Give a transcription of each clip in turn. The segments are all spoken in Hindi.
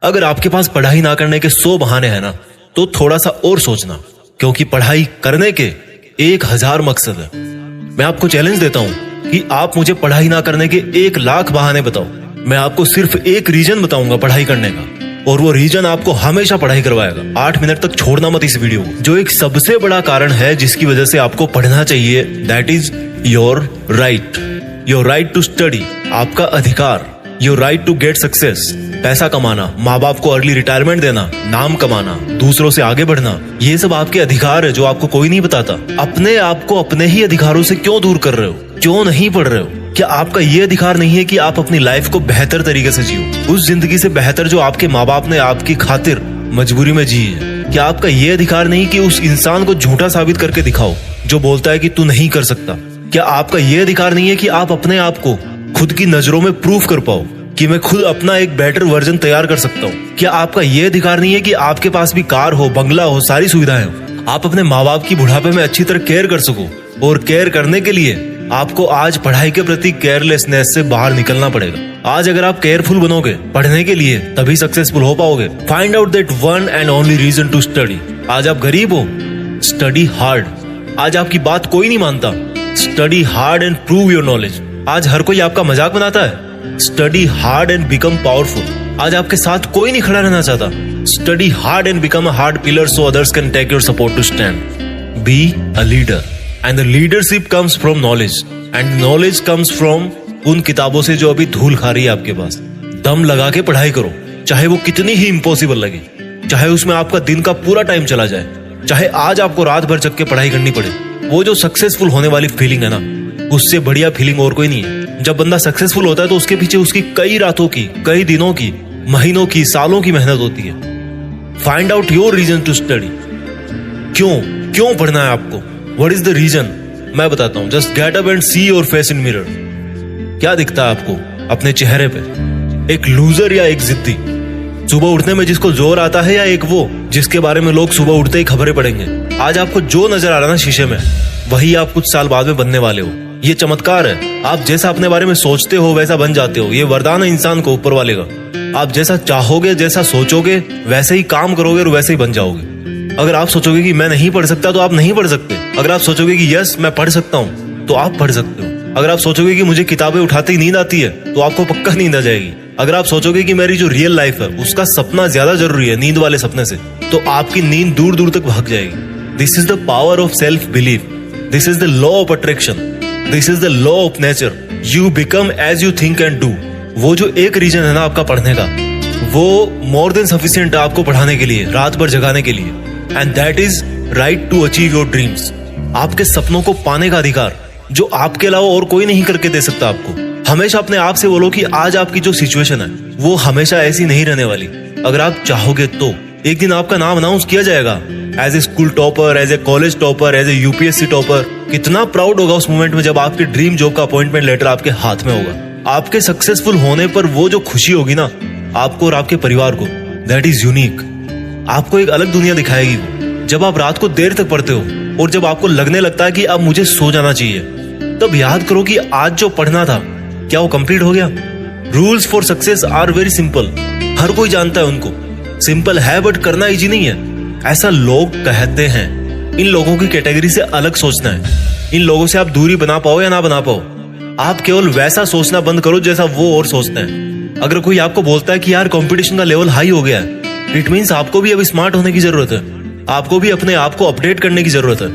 अगर आपके पास पढ़ाई ना करने के 100 बहाने हैं ना, तो थोड़ा सा और सोचना, क्योंकि पढ़ाई करने के 1000 मकसद है। मैं आपको चैलेंज देता हूं कि आप मुझे पढ़ाई ना करने के 1,00,000 बहाने बताओ। मैं आपको सिर्फ एक रीजन बताऊंगा पढ़ाई करने का, और वो रीजन आपको हमेशा पढ़ाई करवाएगा। 8 मिनट तक छोड़ना मत इस वीडियो को। जो एक सबसे बड़ा कारण है जिसकी वजह से आपको पढ़ना चाहिए, that is your right to study. आपका अधिकार, your right to get success. पैसा कमाना, माँ बाप को अर्ली रिटायरमेंट देना, नाम कमाना, दूसरों से आगे बढ़ना, ये सब आपके अधिकार है जो आपको कोई नहीं बताता। अपने आप को अपने ही अधिकारों से क्यों दूर कर रहे हो? क्यों नहीं पढ़ रहे हो? क्या आपका ये अधिकार नहीं है कि आप अपनी लाइफ को बेहतर तरीके से जियो, उस जिंदगी से बेहतर जो आपके माँ बाप ने आपकी खातिर मजबूरी में जी है? क्या आपका ये अधिकार नहीं कि उस इंसान को झूठा साबित करके दिखाओ जो बोलता है कि तू नहीं कर सकता? क्या आपका ये अधिकार नहीं है कि आप अपने आप को खुद की नजरों में प्रूफ कर पाओ कि मैं खुद अपना एक बेटर वर्जन तैयार कर सकता हूँ? क्या आपका ये अधिकार नहीं है कि आपके पास भी कार हो, बंगला हो, सारी सुविधाएं हो, आप अपने माँ बाप की बुढ़ापे में अच्छी तरह केयर कर सको? और केयर करने के लिए आपको आज पढ़ाई के प्रति केयरलेसनेस से बाहर निकलना पड़ेगा। आज अगर आप केयरफुल बनोगे पढ़ने के लिए, तभी सक्सेसफुल हो पाओगे। Find out that one and only reason to study. आज आप गरीब हो, स्टडी हार्ड। आज आपकी बात कोई नहीं मानता, study hard and prove your knowledge. आज हर कोई आपका मजाक बनाता है, study hard and become powerful. आज आपके साथ कोई नहीं खड़ा रहना चाहता, study hard and become a hard pillar so others can take your support to stand. Be a leader and the leadership comes from knowledge and knowledge comes from उन किताबों से जो अभी धूल खा रही है आपके पास। दम लगा के पढ़ाई करो, चाहे वो कितनी ही इम्पॉसिबल लगे, चाहे उसमें आपका दिन का पूरा टाइम चला जाए, चाहे आज आपको रात भर जग के पढ़ाई करनी पड़े। वो जो सक्सेसफुल होने वाली फीलिंग है ना, उससे बढ़िया फीलिंग और कोई नहीं है। जब बंदा सक्सेसफुल होता है तो उसके पीछे उसकी कई रातों की, कई दिनों की, महीनों की, सालों की मेहनत होती है। Find out your reason to study. क्यों पढ़ना है आपको? What is the reason? मैं बताता हूं। Just get up and see your face in mirror. क्या दिखता है आपको अपने चेहरे पे? एक लूजर या एक जिद्दी? सुबह उठने में जिसको जोर आता है, या एक वो जिसके बारे में लोग सुबह उठते ही खबरें पढ़ेंगे? आज आपको जो नजर आ रहा है ना शीशे में, वही आप कुछ साल बाद में बनने वाले हो। ये चमत्कार है। आप जैसा अपने बारे में सोचते हो वैसा बन जाते हो। ये वरदान है इंसान को ऊपर वाले का। आप जैसा चाहोगे, जैसा सोचोगे, वैसे ही काम करोगे और वैसे ही बन जाओगे। अगर आप सोचोगे कि मैं नहीं पढ़ सकता, तो आप नहीं पढ़ सकते। अगर आप सोचोगे कि यस मैं पढ़ सकता हूँ, तो आप पढ़ सकते हो। अगर आप सोचोगे कि मुझे किताबें उठाते ही नींद आती है, तो आपको पक्का नींद आ जाएगी। अगर आप सोचोगे कि मेरी जो रियल लाइफ है उसका सपना ज्यादा जरूरी है नींद वाले सपने से, तो आपकी नींद दूर दूर तक भाग जाएगी। This is the power of self belief. This is the law of attraction. This is the law of nature. You become as you think and do. वो जो एक रीजन है ना आपका पढ़ने का, वो मोर देन सफिशिएंट है आपको पढ़ाने के लिए, रात भर जगाने के लिए। And that is right to achieve your dreams. आपके सपनों को पाने का अधिकार, जो आपके अलावा और कोई नहीं करके दे सकता आपको। हमेशा अपने आप से बोलो कि आज आपकी जो सिचुएशन है वो हमेशा ऐसी नहीं रहने वाली। अगर आप चाहोगे तो एक दिन आपका नाम अनाउंस किया जाएगा as a school topper, as a college topper, as a UPSC topper. कितना प्राउड होगा उस मोमेंट में जब आपके ड्रीम जॉब का अपॉइंटमेंट लेटर आपके हाथ में होगा। आपके सक्सेसफुल होने पर वो जो खुशी होगी ना आपको और आपके परिवार को, दैट इज यूनिक। आपको एक अलग दुनिया दिखाएगी वो। जब आप रात को देर तक पढ़ते हो और जब आपको लगने लगता है कि अब मुझे सो जाना चाहिए, तब याद करो कि आज जो पढ़ना था क्या वो कंप्लीट हो गया? Rules for success are very simple. हर कोई जानता है उनको। सिंपल है बट करना इजी नहीं है, ऐसा लोग कहते हैं। इन लोगों की कैटेगरी से अलग सोचना है। इन लोगों से आप दूरी बना पाओ या ना बना पाओ, आप केवल वैसा सोचना बंद करो जैसा वो और सोचते हैं। अगर कोई आपको बोलता है कि यार कंपटीशन का लेवल हाई हो गया है, इट मीन्स आपको भी अब स्मार्ट होने की जरूरत है। आपको भी अपने आप को अपडेट करने की जरूरत है।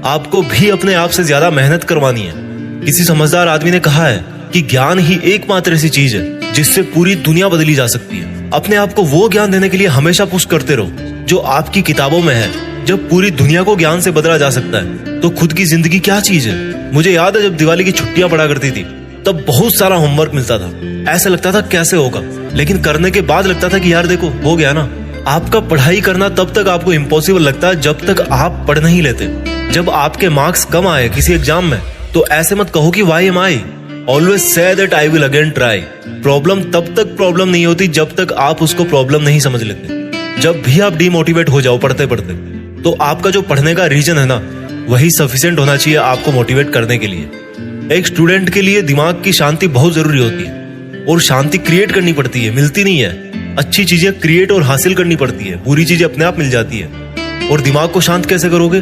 आपको भी अपने आप से ज्यादा मेहनत करवानी है। किसी समझदार आदमी ने कहा है कि ज्ञान ही एकमात्र ऐसी चीज है जिससे पूरी दुनिया बदली जा सकती है। अपने आप को वो ज्ञान देने के लिए हमेशा पुश करते रहो जो आपकी किताबों में है। जब पूरी दुनिया को ज्ञान से बदला जा सकता है, तो खुद की जिंदगी क्या चीज है? मुझे याद है जब दिवाली की छुट्टियां पड़ा करती थी, तब बहुत सारा होमवर्क मिलता था। ऐसा लगता था कैसे होगा, लेकिन करने के बाद लगता था कि यार देखो हो गया ना। आपका पढ़ाई करना तब तक आपको इम्पॉसिबल लगता है जब तक आप पढ़ नहीं लेते। जब आपके मार्क्स कम आए किसी एग्जाम में, तो ऐसे मत कहो कि why am I. Always say that I will again try. Problem तब तक प्रॉब्लम नहीं होती जब तक आप उसको प्रॉब्लम नहीं समझ लेते। जब भी आप डिमोटिवेट हो जाओ पढ़ते पढ़ते, तो आपका जो पढ़ने का रीजन है ना, वही सफिशिएंट होना चाहिए आपको मोटिवेट करने के लिए। एक स्टूडेंट के लिए दिमाग की शांति बहुत जरूरी होती है, और शांति क्रिएट करनी पड़ती है, मिलती नहीं है। अच्छी चीजें क्रिएट और हासिल करनी पड़ती है, बुरी चीजें अपने आप मिल जाती है। और दिमाग को शांत कैसे करोगे?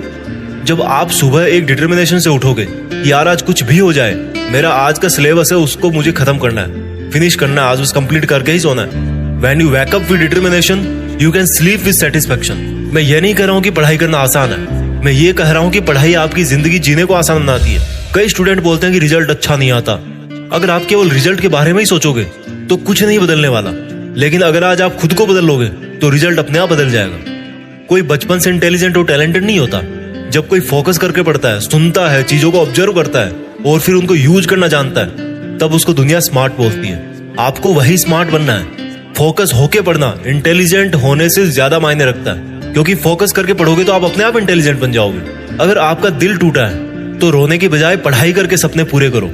जब आप सुबह एक डिटर्मिनेशन से उठोगे, यार आज कुछ भी हो जाए, मेरा आज का सिलेबस है उसको मुझे खत्म करना है, फिनिश करना है, आज उस कंप्लीट करके ही सोना है। When you wake up with determination, you can sleep with satisfaction. मैं ये नहीं कह रहा हूँ कि पढ़ाई करना आसान है, मैं ये कह रहा हूँ कि पढ़ाई आपकी जिंदगी जीने को आसान बनाती है। कई स्टूडेंट बोलते हैं कि रिजल्ट अच्छा नहीं आता। अगर आप केवल रिजल्ट के बारे में ही सोचोगे तो कुछ नहीं बदलने वाला, लेकिन अगर आज आप खुद को बदल लोगे तो रिजल्ट अपने आप बदल जाएगा। कोई बचपन से इंटेलिजेंट और टैलेंटेड नहीं होता। जब कोई फोकस करके पढ़ता है, सुनता है, चीजों को ऑब्जर्व करता है और फिर उनको यूज करना जानता है, तब उसको दुनिया स्मार्ट बोलती है। आपको वही स्मार्ट बनना है। फोकस होके पढ़ना इंटेलिजेंट होने से ज्यादा मायने रखता है, क्योंकि फोकस करके पढ़ोगे तो आप अपने आप इंटेलिजेंट बन जाओगे। अगर आपका दिल टूटा है तो रोने की बजाय पढ़ाई करके सपने पूरे करो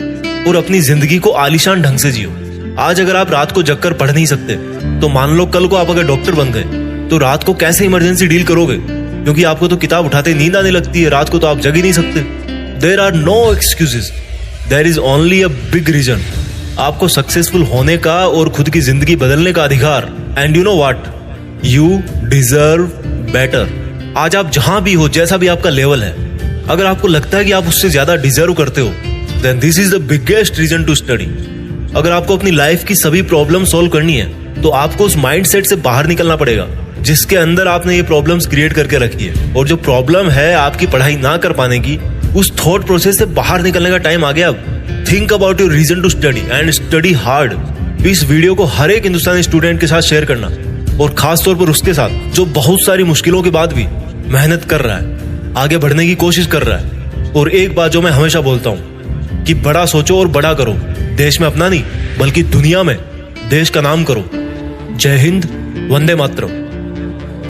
और अपनी जिंदगी को आलीशान ढंग से जियो। आज अगर आप रात को जगकर पढ़ नहीं सकते तो मान लो कल को आप अगर डॉक्टर बन गए तो रात को कैसे इमरजेंसी डील करोगे? क्योंकि आपको तो किताब उठाते नींद आने लगती है, रात को तो आप जग ही नहीं सकते। There are no excuses, there is only a big reason. आपको सक्सेसफुल होने का और खुद की जिंदगी बदलने का अधिकार। And you know what, you deserve better. आज आप जहां भी हो, जैसा भी आपका लेवल है, अगर आपको लगता है कि आप उससे ज्यादा डिजर्व करते हो, then this is the biggest reason to study. अगर आपको अपनी लाइफ की सभी प्रॉब्लम सॉल्व करनी है तो आपको उस माइंडसेट से बाहर निकलना पड़ेगा जिसके अंदर आपने ये प्रॉब्लम्स क्रिएट करके रखी है। और जो प्रॉब्लम है आपकी पढ़ाई ना कर पाने की, उस थॉट प्रोसेस से बाहर निकलने का टाइम आ गया अब। Think about your reason to study and study hard. इस वीडियो को हर एक हिंदुस्तानी स्टूडेंट के साथ शेयर करना, और खास तौर पर उसके साथ जो बहुत सारी मुश्किलों के बाद भी मेहनत कर रहा है, आगे बढ़ने की कोशिश कर रहा है। और एक बात जो मैं हमेशा बोलता हूँ कि बड़ा सोचो और बड़ा करो। देश में अपना नहीं बल्कि दुनिया में देश का नाम करो। जय हिंद, वंदे मातरम।